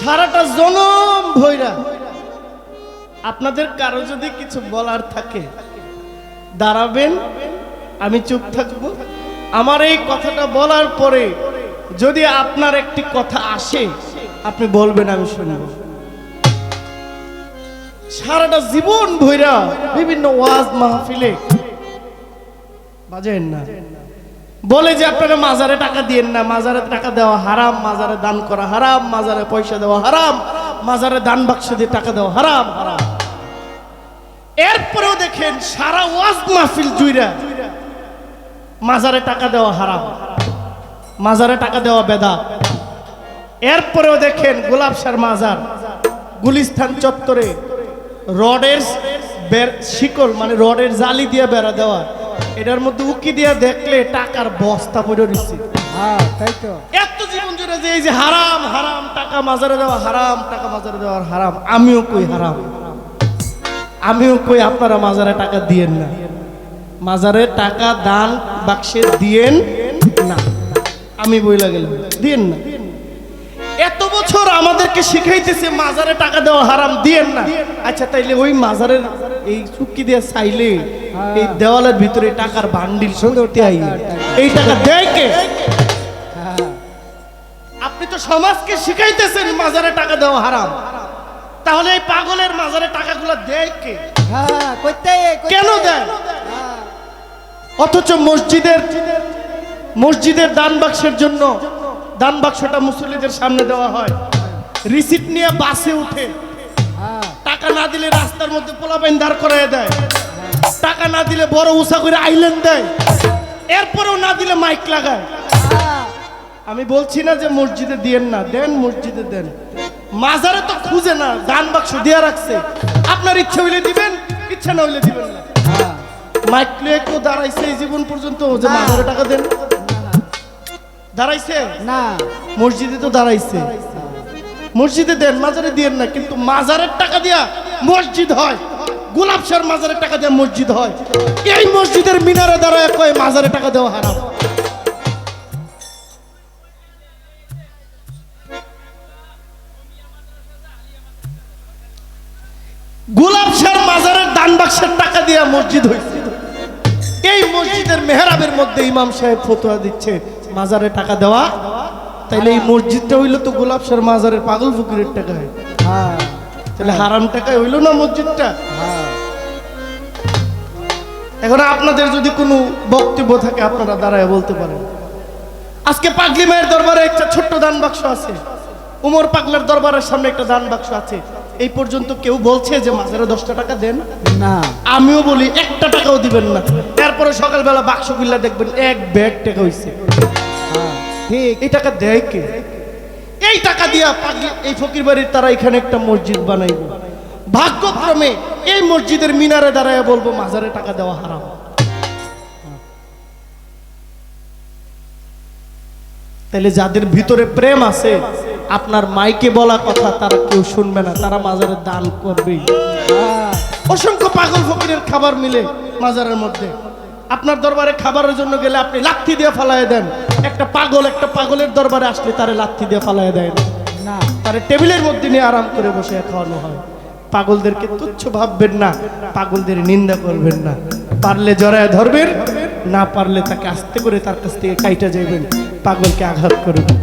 সারাটা জনম ভৈরা আপনাদের কারো যদি কিছু বলার থাকে দাঁড়াবেন, আমি চুপ থাকবো। আমার এই কথাটা বলার পরে যদি আপনার একটি কথা আসে আপনি বলবেন, আমি শুনব। সারাটা জীবন ভৈরা বিভিন্ন ওয়াজ মাহফিলে বাজেন না, বলে যে আপনারা মাজারে টাকা দিয়েন না, মাজারে টাকা দেওয়া হারাম, মাজারে দান করা হারাম, মাজারে পয়সা দেওয়া হারাম, মাজারে দান বাক্স দিয়ে টাকা দেওয়া হারাম হারাম। এরপরেও দেখেন সারা ওয়াজ মাহফিল জুইরা মাজারে টাকা দেওয়া হারাম, মাজারে টাকা দেওয়া বেদাত। এরপরেও দেখেন গোলাপশার মাজার গুলিস্তান চত্বরে রডের শিকল মানে রডের জালি দিয়ে বেড়া দেওয়া, এটার মধ্যে উকি দিয়ে দেখলে টাকার বস্তা পড়ে রয়েছে। তাই তো এত জীবন জুড়ে যে এই যে হারাম হারাম টাকা মাজারে দেওয়া হারাম, টাকা মাজারে দেওয়ার হারাম। আমিও কই হারাম, আমিও কই আপনারা মাজারে টাকা দিয়েন না, মাজারে টাকা দান বাক্সে দিয়েন না। আমি বইলা গেলাম দিয়েন না। এত বছর আমাদেরকে শিখাইতেছে মাজারে টাকা দেওয়া হারাম, দিয়েন না। আচ্ছা তাইলে ওই মাজারের এই চুক্তি দিয়ে চাইলে এই দেওয়ালের ভিতরে টাকার বান্ডিল সুন্দর এই টাকা দেয় কে? আপনি তো সমাজকে শিখাইতেছেন মাজারে টাকা দেওয়া হারাম, তাহলে এই পাগলের মাজারে টাকাগুলো দেয় কে? কেন দেয়? অথচ মসজিদের দান বাক্সের জন্য দান বাক্সটা মুসল্লিদের সামনে দেওয়া হয়, রিসিট নিয়ে বাসে উঠে টাকা না দিলে রাস্তার মধ্যে পোলাপাইন দাঁড় করায় দেয়, টাকা না দিলে বড় উষা করে আইল্যান্ড দেয়, এরপরেও না দিলে মাইক লাগায়। আমি বলছি না যে মসজিদে দিয়েন না, দেন, মসজিদে দেন, মাজারে তো খুঁজে না, দান বাক্স দিয়ে রাখছে, আপনার ইচ্ছা হইলে দিবেন, ইচ্ছা না হইলে দিবেন না। মাইক নিয়ে কেউ দাঁড়াইছে এই জীবন পর্যন্ত যে মাজারে টাকা দেন? দাঁড়াইছে না। মসজিদে তো দাঁড়াইছে, মসজিদে দেন, মাজারে দিয়েন না। কিন্তু মাজারের টাকা দিয়া মসজিদ হয়, গোলাপশার মাজারের টাকা দিয়ে মসজিদ হয়। এই মসজিদের মিনারে দাঁড়ায় কয় মাজারে টাকা দেওয়া হারাম। গোলাপশার মাজারের দান বাক্সের টাকা দিয়া মসজিদ হয়েছে। এই মসজিদের মেহরাবের মধ্যে ইমাম সাহেব ফতোয়া দিচ্ছে মাজারে টাকা দেওয়া, তাইলে এই মসজিদটা হইলো তো গোলাপশার মাজারের পাগল ফকিরের টাকায়, তাহলে হারাম টাকায় হইলো না মসজিদটা? এখন আপনাদের যদি কোনো বক্তব্য থাকে আপনারা দাঁড়ায় বলতে পারেন। আজকে পাগলি মায়ের দরবারে একটা ছোট্ট দান বাক্স আছে, উমর পাগলার দরবারের সামনে একটা দান বাক্স আছে, এই পর্যন্ত কেউ বলছে যে মাজারে 10টা টাকা দেন? না। আমিও বলি 1টা টাকাও দিবেন না। এরপরে সকালবেলা বাক্স খুললে দেখবেন 1 ব্যাগ টাকা হইছে। ঠিক, এই টাকা দেয় কে? এই টাকা দিয়া এই ফকির বাড়ির তারা এখানে একটা মসজিদ বানাইব, ভাগ্যক্রমে এই মসজিদের মিনারে দাঁড়ায় বলবো মাজারে টাকা দেওয়া হারাম। তাহলে যাদের ভিতরে প্রেম আছে, আপনার মাইকে বলা কথা তারা কেউ শুনবে না, তারা মাজারে দান করবেই। অসংখ্য পাগল ফকিরের খাবার মিলে মাজারের মধ্যে। আপনার দরবারে খাবারের জন্য গেলে আপনি লাথি দিয়ে ফালায় দেন, একটা পাগলের দরবারে আসলে তারে লাথি দিয়ে ফালায় দেয় না, তারে টেবিলের মধ্যে নিয়ে আরাম করে বসে খাওয়ানো হয়। পাগলদেরকে তুচ্ছ ভাববেন না, পাগলদের নিন্দা করবেন না, পারলে জড়ায় ধরবেন, না পারলে তাকে আস্তে করে তার কাছ থেকে কাইটা যাবেন, পাগলকে আঘাত করবেন।